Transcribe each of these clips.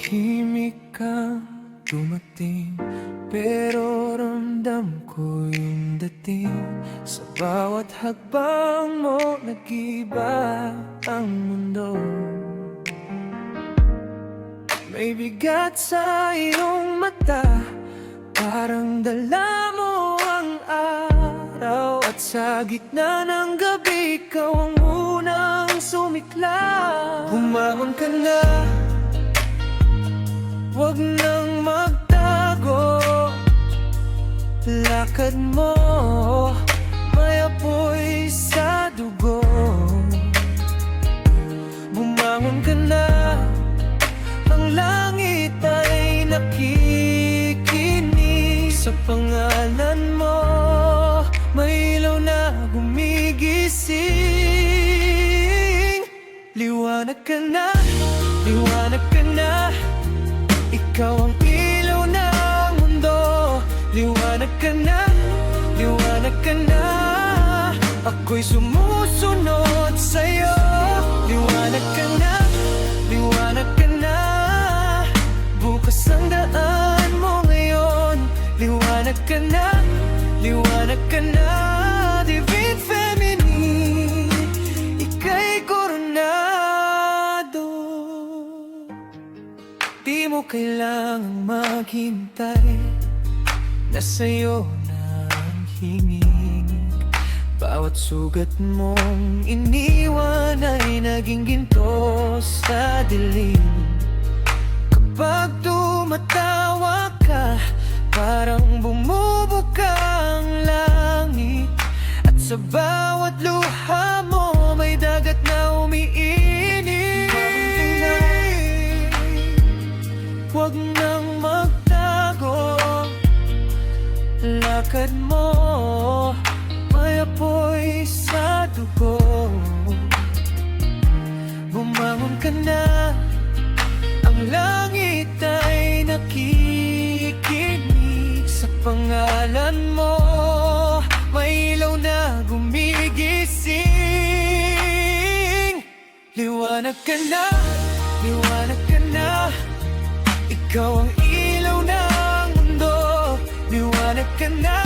Tahimik kang dumating, pero ramdam ko yung dating. Sa bawat hakbang mo, nag-iba ang mundo. May bigat sa iyong mata, parang dala mo ang araw. At sa gitna ng gabi, ikaw ang unang sumikla. Bumangon ka na, huwag nang magtago. Lakad mo, may apoy sa dugo. Bumangon ka na, ang langit ay nakikinig sa pangalan mo. May ilaw na gumigising. Liwanag ka na, liwanag ka na. Ikaw ang ilaw ng mundo. Liwanag ka na, liwanag ka na. Ako'y sumusunod sa'yo. Liwanag ka na, liwanag ka na. Bukas ang daan mo ngayon. Liwanag ka na, liwanag ka na. Divine Feminine, ika'y koronado. Di mo kailangang maghintay, nasa'yo na ang hingin. Bawat sugat mong iniwan ay naging ginto sa dilim. Kapag tumatawa ka, parang bumubuka ang langit. At sa bawat luha mo, may dagat na umiinit. Huwag nang magtago, lakad mo, may apoy sa dugo. Bumangon ka na, ang langit ay nakikinig sa pangalan mo. May ilaw na gumigising. Liwanag ka na, liwanag ka na. Ikaw ang ilaw ng mundo. Liwanag ka na,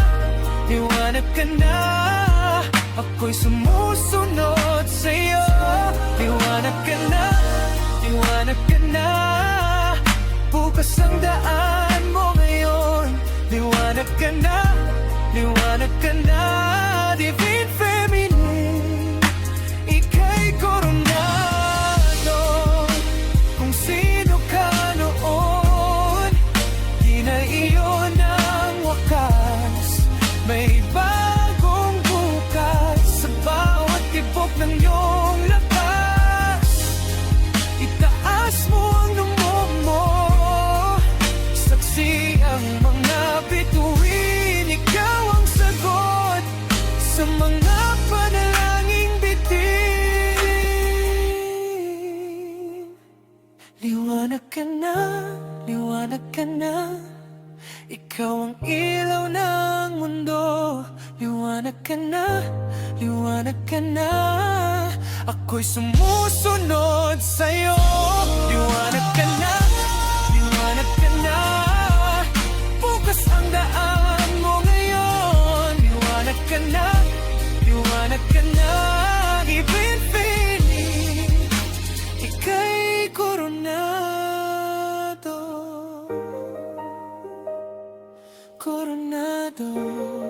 liwanag ka na. Ako'y sumusunod sa'yo. Liwanag ka na, liwanag ka na. Bukas ang daan mo ngayon. Liwanag ka na, liwanag ka na. Divine Feminine, ika'y koronado. Kung sino ka noon, di na iyon ang wakas. May bagong bukas sa bawat tibok ng iyong lakas. Itaas mo ang loob mo, saksi ang mga bituin. Ikaw ang sagot sa mga panalangin bitin. Liwanag ka na, liwanag ka na. Ikaw ang ilaw ng mundo. Liwanag ka na, liwanag ka na. Ako'y sumusunod sa'yo. Liwanag ka na, liwanag ka na. Bukas ang daan mo ngayon. Liwanag ka na, liwanag ka na. Divine Feminine, ika'y koronado. Koronado.